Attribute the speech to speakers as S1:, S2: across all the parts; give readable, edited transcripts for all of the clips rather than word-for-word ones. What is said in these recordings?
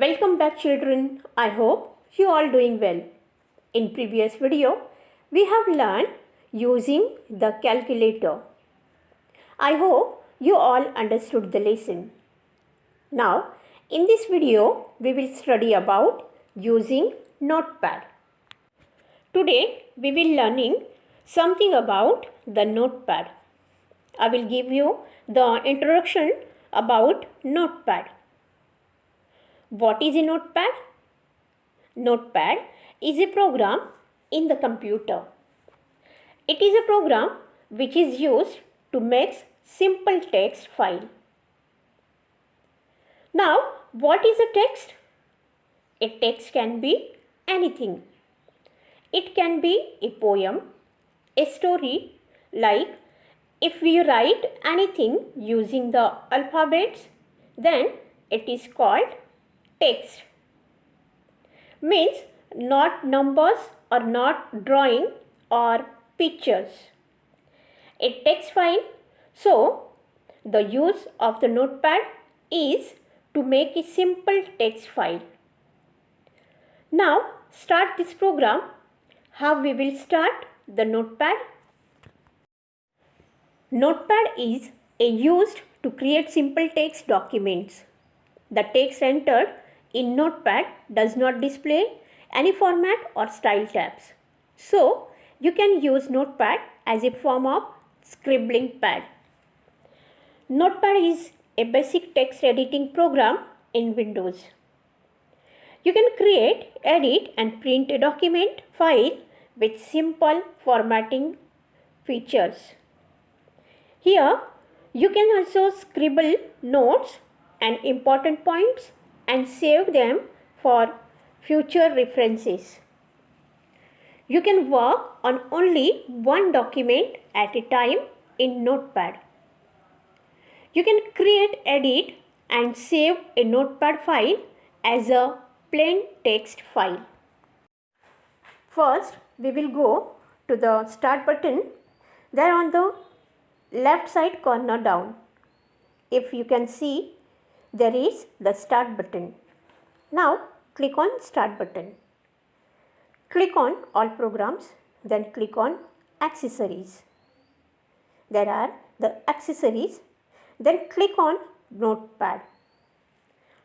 S1: Welcome back children. I hope you all doing well. In previous video, we have learned using the calculator. I hope you all understood the lesson. Now, in this video, we will study about using notepad. Today, we will learning something about the notepad. I will give you the introduction about notepad. What is a notepad? Notepad is a program in the computer. It is a program which is used to make simple text file. Now, what is a text? A text can be anything. It can be a poem, a story, like if we write anything using the alphabets, then it is called text. Means not numbers or not drawing or pictures. A text file. So, the use of the notepad is to make a simple text file. Now, start this program. How we will start the notepad? Notepad is used to create simple text documents. The text entered in notepad does not display any format or style tabs. So, you can use notepad as a form of scribbling pad. Notepad is a basic text editing program in Windows. You can create, edit and print a document file with simple formatting features. Here, you can also scribble notes and important points and save them for future references. You can work on only one document at a time in Notepad. You can create, edit and save a Notepad file as a plain text file. First, we will go to the Start button. There on the left side corner down. If you can see, there is the Start button. Now, click on Start button. Click on All Programs, then click on Accessories. There are the accessories, then click on Notepad.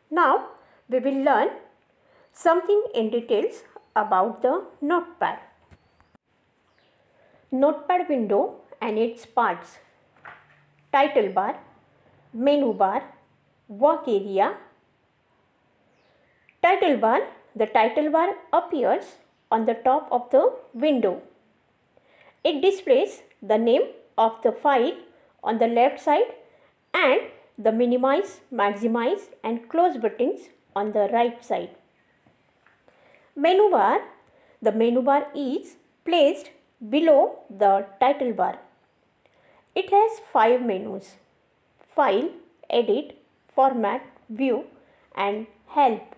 S1: Now, we will learn something in details about the Notepad. Notepad window and its parts. Title bar, menu bar, work area. Title bar. The title bar appears on the top of the window. It displays the name of the file on the left side and the minimize, maximize and close buttons on the right side. Menu bar. The menu bar is placed below the title bar. It has 5 menus: File, Edit, Format, View and Help.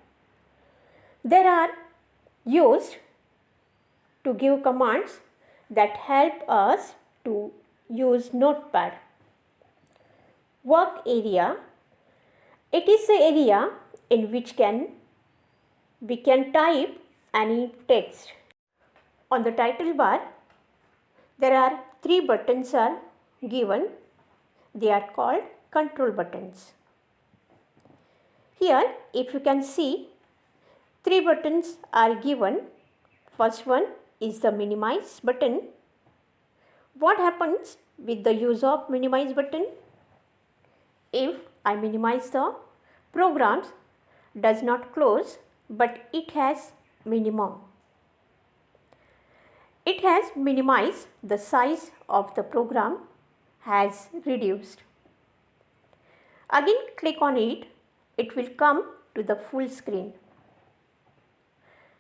S1: They are used to give commands that help us to use Notepad. Work area. It is the area in which we can type any text. On the title bar, there are 3 buttons are given. They are called control buttons. Here, if you can see, 3 buttons are given. First one is the minimize button. What happens with the use of minimize button? If I minimize the programs, does not close, but it has minimum. It has minimized the size of the program, has reduced. Again click on it, it will come to the full screen.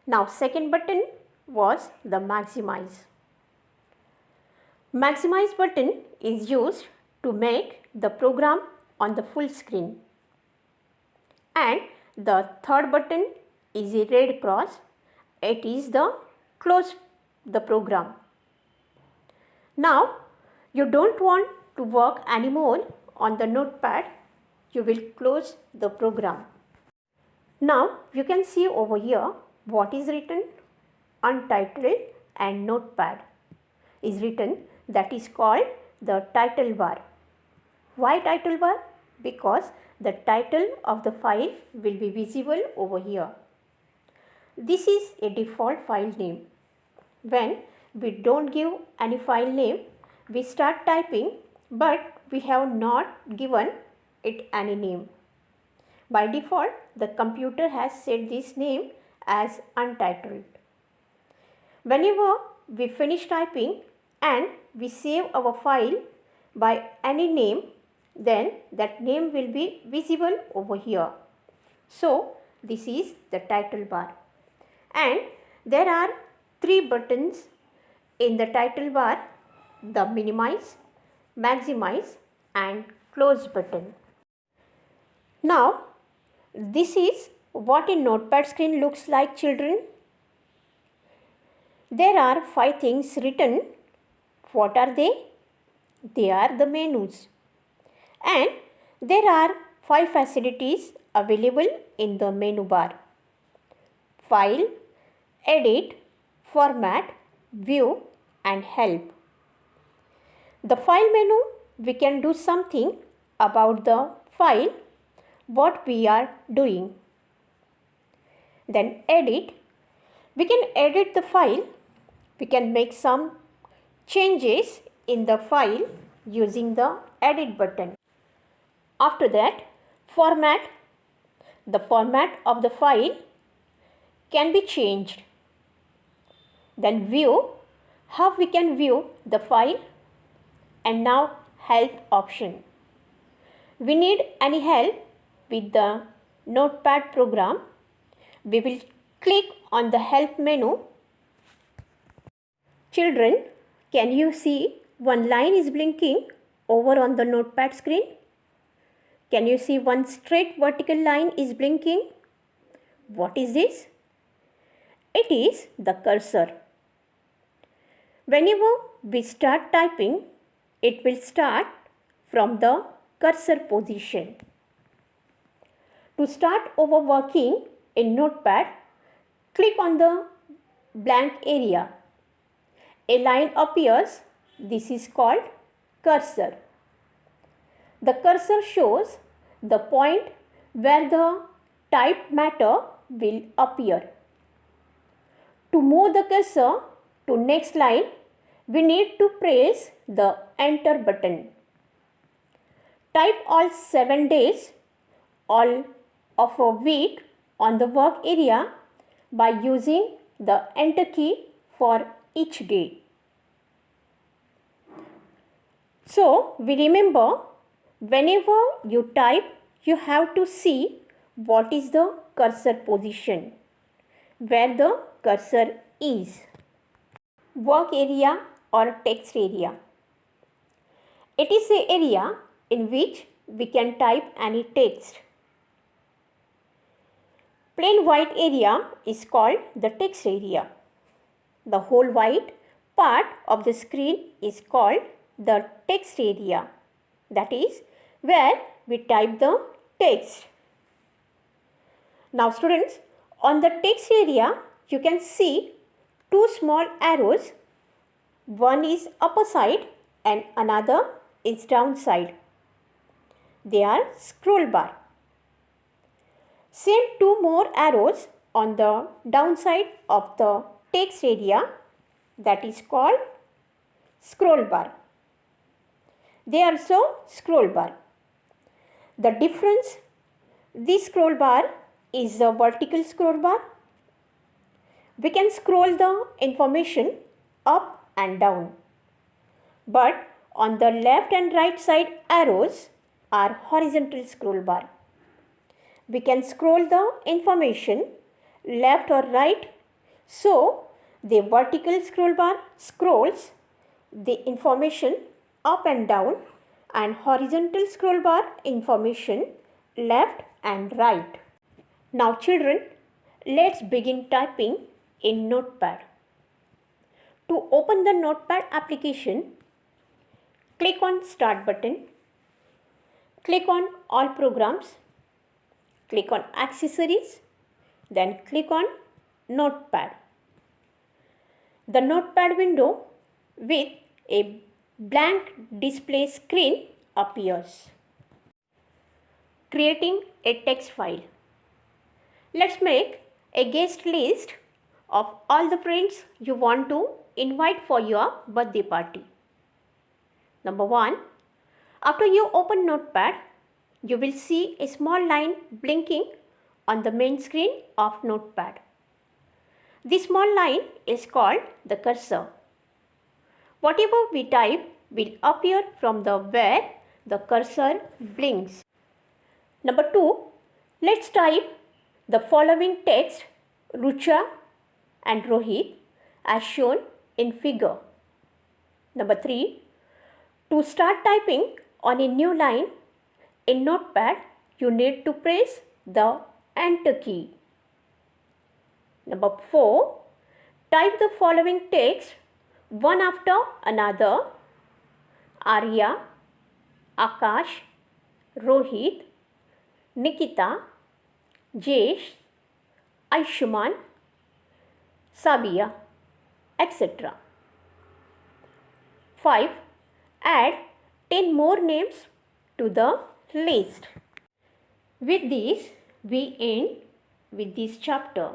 S1: Now second button was the maximize. Maximize button is used to make the program on the full screen. And the third button is a red cross. It is the close the program. Now you don't want to work anymore on the notepad. You will close the program. Now you can see over here what is written. Untitled and Notepad is written, that is called the title bar. Why title bar? Because the title of the file will be visible over here. This is a default file name. When we don't give any file name, we start typing, but we have not given it any name. By default, the computer has set this name as untitled. Whenever we finish typing and we save our file by any name, then that name will be visible over here. So this is the title bar, and there are 3 buttons in the title bar: the minimize, maximize and close button. Now this is what a notepad screen looks like, children. There are 5 things written. What are they? They are the menus. And there are 5 facilities available in the menu bar: File, Edit, Format, View and Help. The file menu, we can do something about the file, what we are doing. Then edit, we can edit the file. We can make some changes in the file using the edit button. After that, format, the format of the file can be changed. Then view, how we can view the file. And now help option. We need any help with the notepad program. We will click on the help menu. Children, can you see one line is blinking over on the notepad screen? Can you see one straight vertical line is blinking? What is this? It is the cursor. Whenever we start typing, it will start from the cursor position. To start over working in Notepad, click on the blank area. A line appears. This is called cursor. The cursor shows the point where the typed matter will appear. To move the cursor to next line, we need to press the enter button. Type all 7 days, all of a week on the work area by using the enter key for each day. So we remember, whenever you type, you have to see what is the cursor position, where the cursor is. Work area or text area. It is the area in which we can type any text. Plain white area is called the text area. The whole white part of the screen is called the text area. That is where we type the text. Now students, on the text area, you can see 2 small arrows. One is upper side and another is down side. They are scroll bar. Same 2 more arrows on the down side of the text area, that is called scroll bar. They are also scroll bar. The difference, this scroll bar is the vertical scroll bar. We can scroll the information up and down. But on the left and right side arrows are horizontal scroll bar. We can scroll the information left or right. So the vertical scroll bar scrolls the information up and down, and horizontal scroll bar information left and right. Now children, let's begin typing in Notepad. To open the Notepad application, click on Start button, click on All Programs, click on Accessories Then click on Notepad. The Notepad window with a blank display screen appears. Creating a text file. Let's make a guest list of all the friends you want to invite for your birthday party. Number 1. After you open Notepad, you will see a small line blinking on the main screen of Notepad. This small line is called the cursor. Whatever we type will appear from the where the cursor blinks. Number 2. Let's type the following text Rucha and Rohit as shown in figure. Number 3. To start typing on a new line in Notepad, you need to press the Enter key. Number 4. Type the following text one after another: Arya, Akash, Rohit, Nikita, Jesh, Aishuman, Sabia, etc. 5. Add 10 more names to the list. With this, we end with this chapter.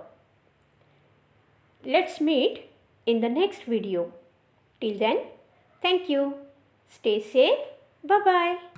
S1: Let's meet in the next video. Till then, thank you. Stay safe. Bye-bye.